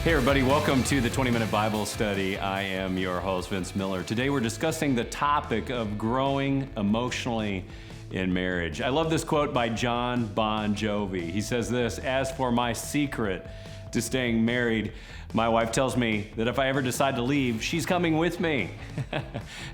Hey everybody, welcome to the 20-Minute Bible Study. I am your host, Vince Miller. Today we're discussing the topic of growing emotionally in marriage. I love this quote by John Bon Jovi. He says this: "As for my secret to staying married, my wife tells me that if I ever decide to leave, she's coming with me."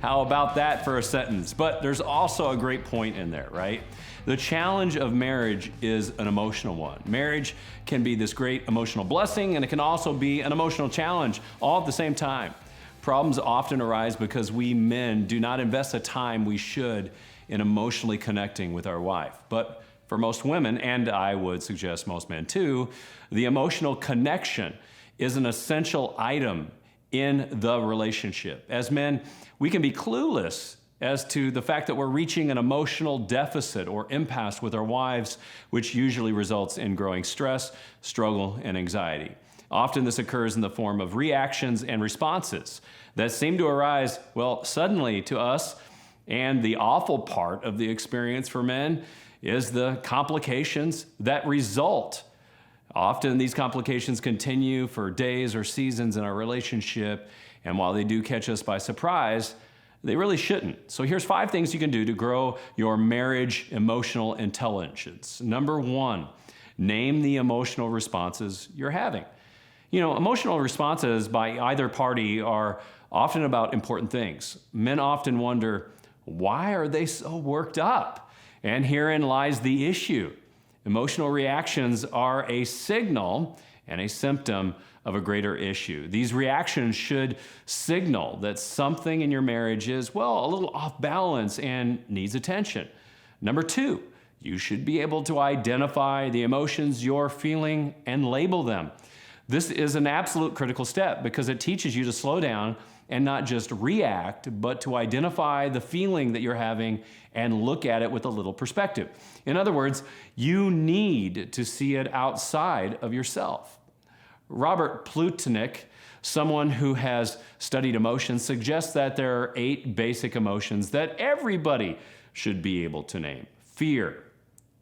How about that for a sentence? But there's also a great point in there, right? The challenge of marriage is an emotional one. Marriage can be this great emotional blessing, and it can also be an emotional challenge all at the same time. Problems often arise because we men do not invest the time we should in emotionally connecting with our wife. But for most women, and I would suggest most men too, the emotional connection is an essential item in the relationship. As men, we can be clueless as to the fact that we're reaching an emotional deficit or impasse with our wives, which usually results in growing stress, struggle, and anxiety. Often this occurs in the form of reactions and responses that seem to arise, suddenly to us. And the awful part of the experience for men is the complications that result. Often these complications continue for days or seasons in our relationship, and while they do catch us by surprise, they really shouldn't. So here's 5 things you can do to grow your marriage emotional intelligence. Number 1, name the emotional responses you're having. Emotional responses by either party are often about important things. Men often wonder, why are they so worked up? And herein lies the issue. Emotional reactions are a signal and a symptom of a greater issue. These reactions should signal that something in your marriage is, a little off balance and needs attention. Number 2, you should be able to identify the emotions you're feeling and label them. This is an absolute critical step because it teaches you to slow down and not just react, but to identify the feeling that you're having and look at it with a little perspective. In other words, you need to see it outside of yourself. Robert Plutonic, someone who has studied emotions, suggests that there are 8 basic emotions that everybody should be able to name: fear,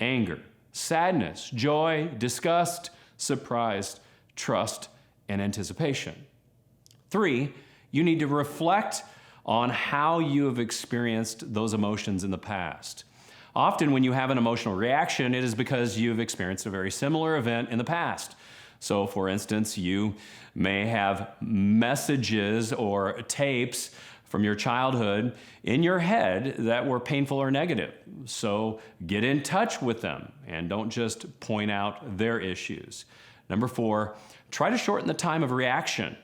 anger, sadness, joy, disgust, surprise, trust, and anticipation. 3, you need to reflect on how you have experienced those emotions in the past. Often when you have an emotional reaction, it is because you've experienced a very similar event in the past. So for instance, you may have messages or tapes from your childhood in your head that were painful or negative. So get in touch with them and don't just point out their issues. Number 4, try to shorten the time of reaction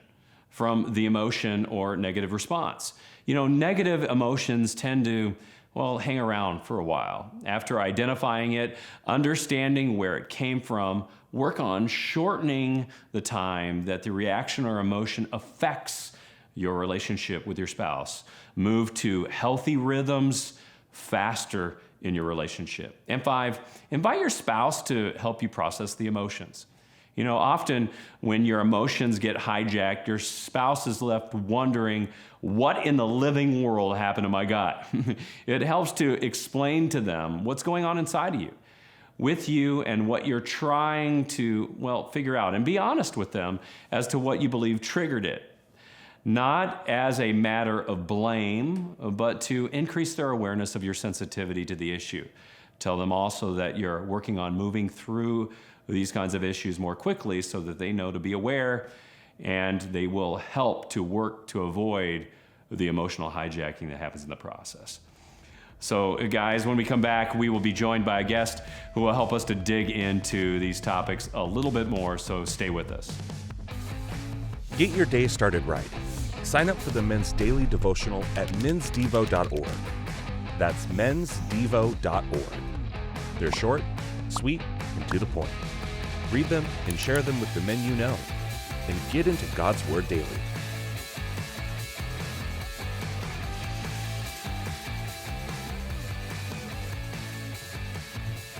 from the emotion or negative response. Negative emotions tend to, hang around for a while. After identifying it, understanding where it came from, work on shortening the time that the reaction or emotion affects your relationship with your spouse. Move to healthy rhythms faster in your relationship. And 5, invite your spouse to help you process the emotions. Often when your emotions get hijacked, your spouse is left wondering, what in the living world happened to my gut? It helps to explain to them what's going on inside of you, with you, and what you're trying to, figure out, and be honest with them as to what you believe triggered it. Not as a matter of blame, but to increase their awareness of your sensitivity to the issue. Tell them also that you're working on moving through these kinds of issues more quickly so that they know to be aware, and they will help to work to avoid the emotional hijacking that happens in the process. So guys, when we come back, we will be joined by a guest who will help us to dig into these topics a little bit more, so stay with us. Get your day started right. Sign up for the Men's Daily Devotional at mensdevo.org. That's mensdevo.org. They're short, sweet, and to the point. Read them and share them with the men you know, and get into God's Word daily.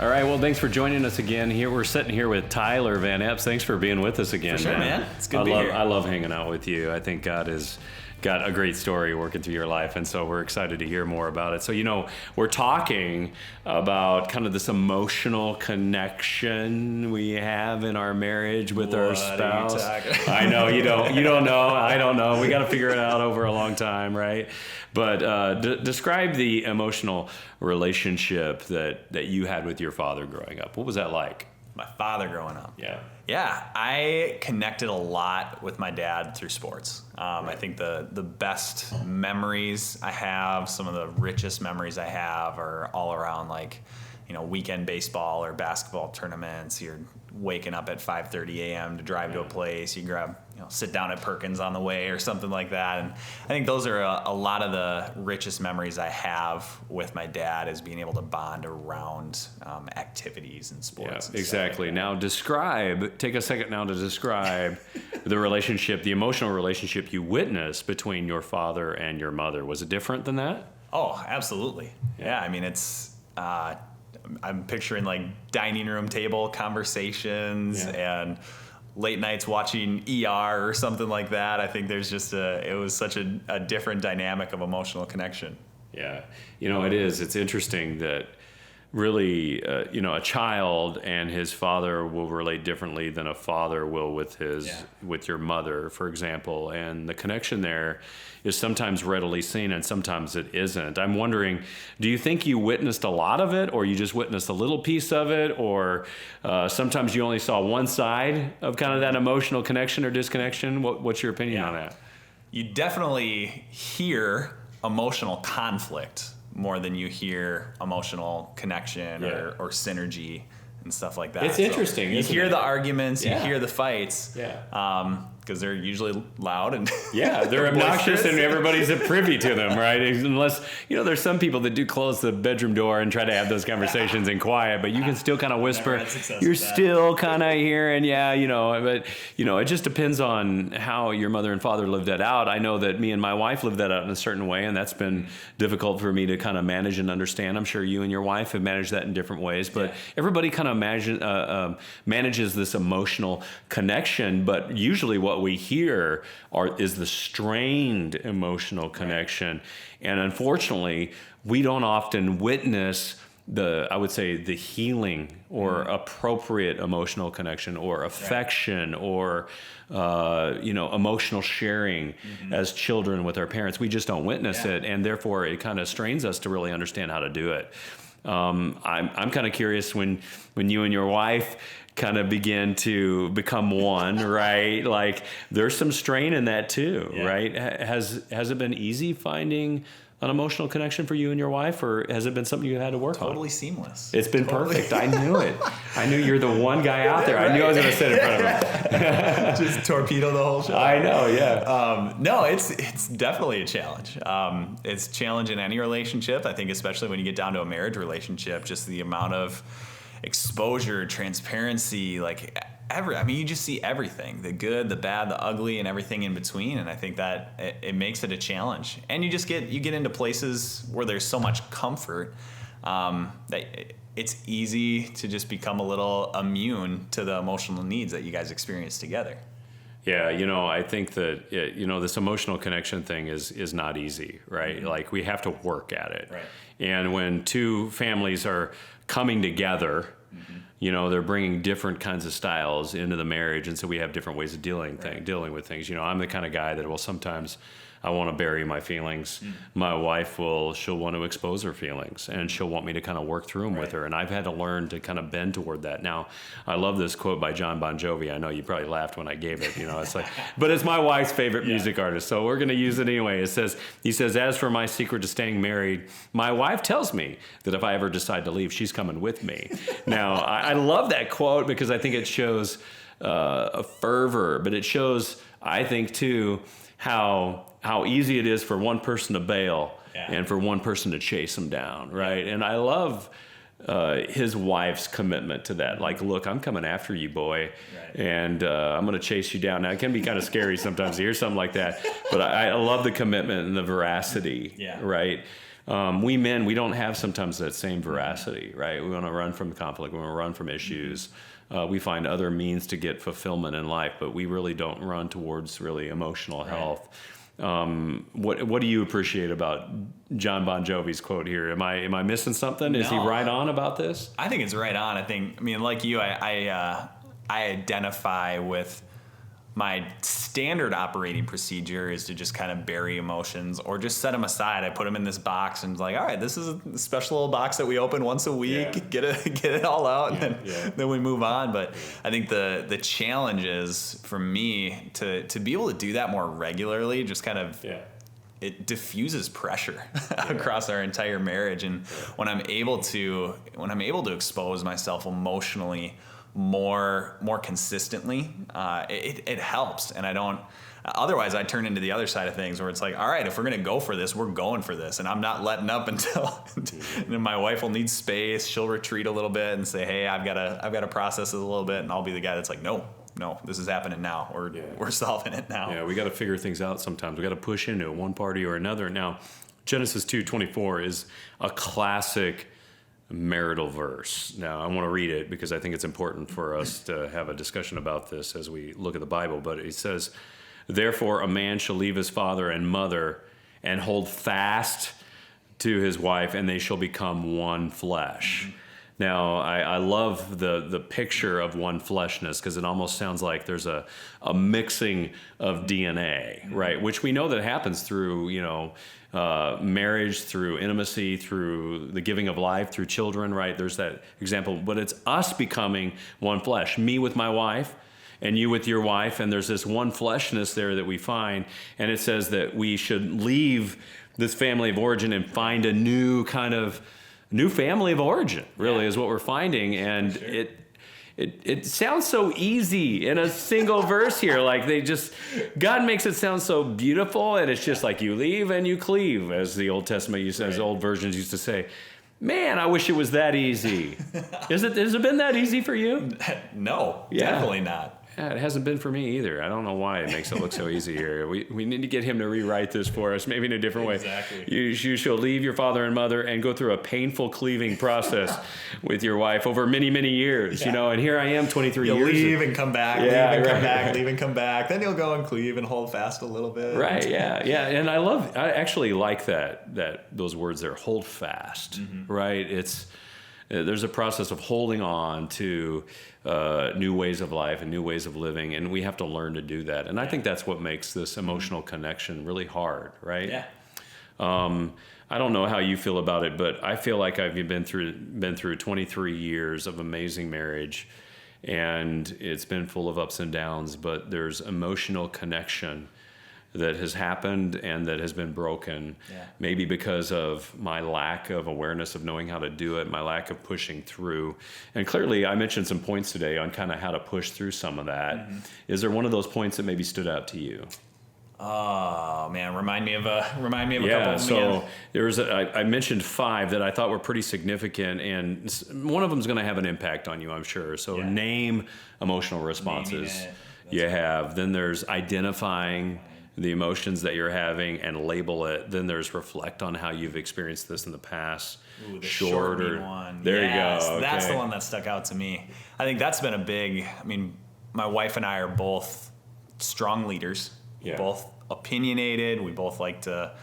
All right, thanks for joining us again. We're sitting here with Tyler VanEps. Thanks for being with us again, For sure, man. It's good to be here. I love hanging out with you. I think God has got a great story working through your life, and so we're excited to hear more about it. So, we're talking about kind of this emotional connection we have in our marriage with our spouse. I know you don't know. I don't know. We got to figure it out over a long time, right? But describe the emotional relationship that you had with your father growing up. What was that like? My father growing up. Yeah, I connected a lot with my dad through sports. I think the best memories I have, some of the richest memories I have, are all around weekend baseball or basketball tournaments. You're waking up at 5:30 a.m. to drive to a place. You grab, sit down at Perkins on the way or something like that. And I think those are a lot of the richest memories I have with my dad, is being able to bond around activities and sports. Yeah, exactly. Now take a second now to describe the relationship, the emotional relationship you witnessed between your father and your mother. Was it different than that? Oh, absolutely. Yeah, I mean, it's... I'm picturing dining room table conversations and late nights watching ER or something like that. I think there's just it was such a different dynamic of emotional connection. Yeah. It is. It's interesting that really, a child and his father will relate differently than a father will with your mother, for example. And the connection there is sometimes readily seen and sometimes it isn't. I'm wondering, do you think you witnessed a lot of it, or you just witnessed a little piece of it, or sometimes you only saw one side of kind of that emotional connection or disconnection? What's your opinion on that? You definitely hear emotional conflict more than you hear emotional connection or synergy and stuff like that. It's interesting. You hear the arguments, you hear the fights, because they're usually loud and they're obnoxious and everybody's privy to them, right? Unless there's some people that do close the bedroom door and try to have those conversations in quiet, but you can still kind of whisper. You're still kind of hearing, but it just depends on how your mother and father lived that out. I know that me and my wife lived that out in a certain way, and that's been difficult for me to kind of manage and understand. I'm sure you and your wife have managed that in different ways, but everybody kind of manages this emotional connection, but usually what we hear is the strained emotional connection. And unfortunately, we don't often witness the healing or appropriate emotional connection or affection or, emotional sharing as children with our parents. We just don't witness it. And therefore it kind of strains us to really understand how to do it. I'm kind of curious when you and your wife kind of begin to become one, right? Like there's some strain in that too, right? Has it been easy finding an emotional connection for you and your wife, or has it been something you had to work on? Totally seamless. It's been perfect. I knew it. I knew you're the one guy out there. I knew I was going to sit in front of him. Just torpedo the whole show. I know, yeah. No, it's definitely a challenge. It's a challenge in any relationship. I think especially when you get down to a marriage relationship, just the amount of exposure, transparency, you just see everything, the good, the bad, the ugly, and everything in between. And I think that it makes it a challenge. And you get into places where there's so much comfort that it's easy to just become a little immune to the emotional needs that you guys experience together. Yeah, I think that, this emotional connection thing is not easy, right? Like we have to work at it. Right. And when two families are coming together, they're bringing different kinds of styles into the marriage, and so we have different ways of dealing with things. I'm the kind of guy that will sometimes I want to bury my feelings. My wife she'll want to expose her feelings, and she'll want me to kind of work through them with her, and I've had to learn to kind of bend toward that. Now, I love this quote by John Bon Jovi. I know you probably laughed when I gave it. It's like, but it's my wife's favorite music artist, so we're going to use it anyway. He says, "As for my secret to staying married, my wife tells me that if I ever decide to leave, she's coming with me." Now, I love that quote because I think it shows a fervor, but it shows, I think, too, how easy it is for one person to bail and for one person to chase them down, right? And I love his wife's commitment to that. Like, look, I'm coming after you, boy, and I'm going to chase you down. Now, it can be kind of scary sometimes to hear something like that, but I love the commitment and the veracity, right? We men, we don't have sometimes that same veracity, right? We want to run from conflict. We want to run from issues. We find other means to get fulfillment in life, but we really don't run towards really emotional health. What do you appreciate about John Bon Jovi's quote here? Am I missing something? Is he No. right on about this? I think it's right on. I mean, like you, I identify with my standard operating procedure is to just kind of bury emotions or just set them aside. I put them in this box and like, all right, this is a special little box that we open once a week. Get it all out, and then we move on. But I think the challenge is for me to be able to do that more regularly. Just kind of it diffuses pressure across our entire marriage. And when I'm able to expose myself emotionally more consistently, it helps. And I don't, otherwise I turn into the other side of things where it's like, all right, if we're going to go for this, we're going for this. And I'm not letting up until and then my wife will need space. She'll retreat a little bit and say, hey, I've got to process it a little bit. And I'll be the guy that's like, no, this is happening now. We're solving it now. Yeah, we got to figure things out sometimes. We got to push into it, one party or another. Now, Genesis 2:24 is a classic marital verse. Now, I want to read it because I think it's important for us to have a discussion about this as we look at the Bible. But it says, therefore, a man shall leave his father and mother and hold fast to his wife, and they shall become one flesh. Mm-hmm. Now, I love the picture of one fleshness because it almost sounds like there's a mixing of DNA, right? Which we know that happens through, marriage, through intimacy, through the giving of life, through children, right? There's that example. But it's us becoming one flesh, me with my wife and you with your wife, and there's this one fleshness there that we find. And it says that we should leave this family of origin and find a new family of origin, really, is what we're finding. And it sounds so easy in a single verse here. Like God makes it sound so beautiful, and it's just like you leave and you cleave, as the Old Testament as old versions used to say. Man, I wish it was that easy. Has it been that easy for you? No, definitely not. Yeah, it hasn't been for me either. I don't know why it makes it look so easy here. We need to get him to rewrite this for us, maybe in a different way. Exactly. You shall leave your father and mother and go through a painful cleaving process with your wife over many, many years. And here I am 23 You'll years. leave and come back, leave and come back, leave and come back. Then you'll go and cleave and hold fast a little bit. Right, yeah. And I actually like those words there, hold fast, right? There's a process of holding on to new ways of life and new ways of living, and we have to learn to do that. And I think that's what makes this emotional connection really hard, right? Yeah. I don't know how you feel about it, but I feel like I've been through 23 years of amazing marriage, and it's been full of ups and downs, but there's emotional connection that has happened and that has been broken, maybe because of my lack of awareness of knowing how to do it, my lack of pushing through. And clearly, I mentioned some points today on kind of how to push through some of that. Mm-hmm. Is there one of those points that maybe stood out to you? Oh man, remind me of a couple of them again. I mentioned 5 that I thought were pretty significant, and one of them is going to have an impact on you, I'm sure. So name emotional responses you have. Then there's identifying the emotions that you're having and label it. Then there's reflect on how you've experienced this in the past. Ooh, the shorten one. There you go. Okay. That's the one that stuck out to me. I think that's been my wife and I are both strong leaders. Yeah. Both opinionated. We both like to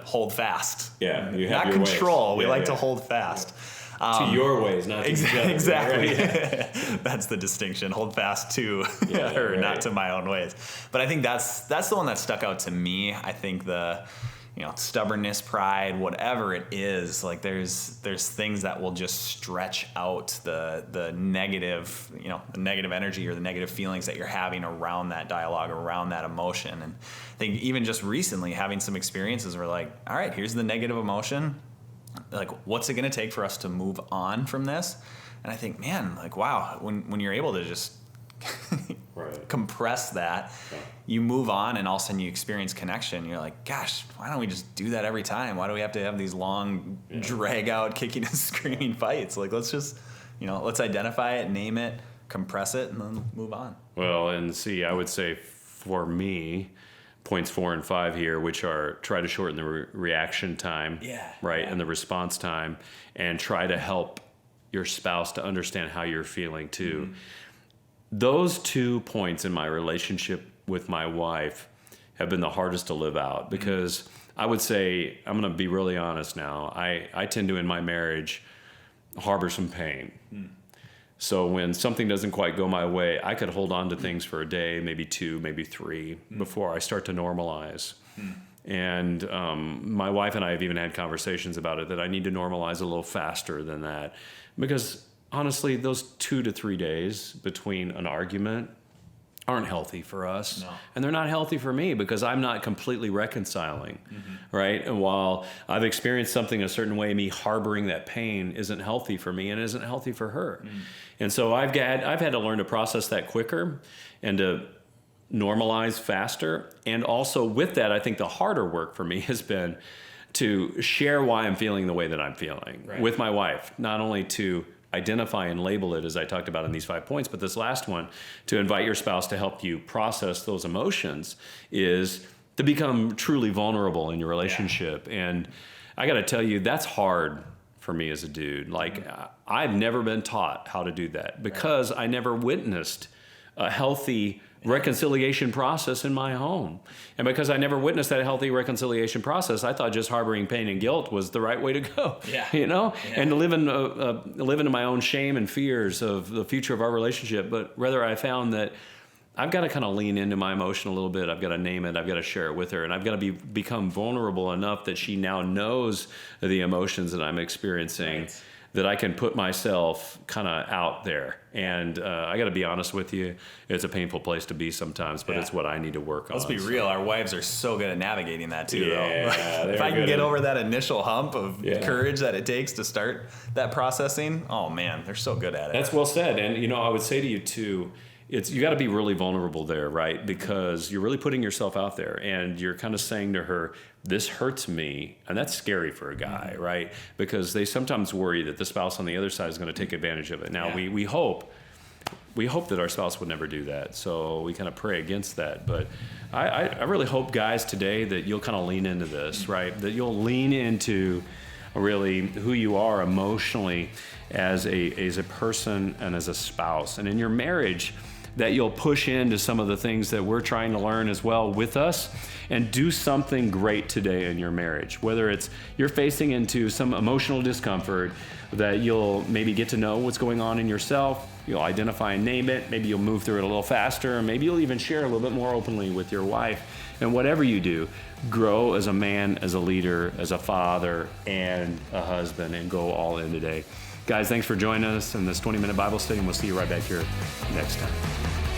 hold fast. Yeah. You have not your control. ways. We like to hold fast. To your ways, not to exactly. Right? Yeah. That's the distinction. Hold fast to not to my own ways. But I think that's the one that stuck out to me. I think the stubbornness, pride, whatever it is, like there's things that will just stretch out the negative, the negative energy or the negative feelings that you're having around that dialogue, around that emotion. And I think even just recently having some experiences where like, all right, here's the negative emotion. Like, what's it going to take for us to move on from this? And I think, man, like, wow, when you're able to just compress that, you move on, and all of a sudden you experience connection. You're like, gosh, why don't we just do that every time? Why do we have to have these long, drag out, kicking and screaming fights? Like, let's just, let's identify it, name it, compress it, and then move on. Well, and see, I would say for me, points 4 and 5 here, which are try to shorten the reaction time, and the response time, and try to help your spouse to understand how you're feeling too. Those 2 points in my relationship with my wife have been the hardest to live out, because I would say, I'm going to be really honest now, I tend to, in my marriage, harbor some pain. So when something doesn't quite go my way, I could hold on to things for a day, maybe 2, maybe 3, before I start to normalize. And my wife and I have even had conversations about it, that I need to normalize a little faster than that. Because honestly, those 2 to 3 days between an argument aren't healthy for us. No. And they're not healthy for me, because I'm not completely reconciling, right? And while I've experienced something a certain way, me harboring that pain isn't healthy for me and isn't healthy for her. And so I've had to learn to process that quicker and to normalize faster. And also with that, I think the harder work for me has been to share why I'm feeling the way that I'm feeling with my wife, not only to identify and label it, as I talked about in these 5 points, but this last one, to invite your spouse to help you process those emotions, is to become truly vulnerable in your relationship. And I got to tell you, that's hard for me as a dude. Like, I've never been taught how to do that, because I never witnessed a healthy reconciliation process in my home. And because I never witnessed that healthy reconciliation process, I thought just harboring pain and guilt was the right way to go. And to live into my own shame and fears of the future of our relationship. But rather, I found that I've got to kind of lean into my emotion a little bit. I've got to name it. I've got to share it with her. And I've got to become vulnerable enough that she now knows the emotions that I'm experiencing, that I can put myself kind of out there. And I got to be honest with you, it's a painful place to be sometimes, but it's what I need to work on. Let's be real, our wives are so good at navigating that too, though. If I can get over that initial hump of courage that it takes to start that processing, oh man, they're so good at it. That's well said. And I would say to you too, you got to be really vulnerable there, right? Because you're really putting yourself out there, and you're kind of saying to her, this hurts me. And that's scary for a guy, right? Because they sometimes worry that the spouse on the other side is going to take advantage of it. Now, we hope that our spouse would never do that. So we kind of pray against that. But I really hope, guys, today that you'll kind of lean into this, right? That you'll lean into really who you are emotionally as a person and as a spouse. And in your marriage, that you'll push into some of the things that we're trying to learn as well with us, and do something great today in your marriage. Whether it's you're facing into some emotional discomfort, that you'll maybe get to know what's going on in yourself, you'll identify and name it, maybe you'll move through it a little faster, maybe you'll even share a little bit more openly with your wife. And whatever you do, grow as a man, as a leader, as a father, and a husband, and go all in today. Guys, thanks for joining us in this 20-minute Bible study, and we'll see you right back here next time.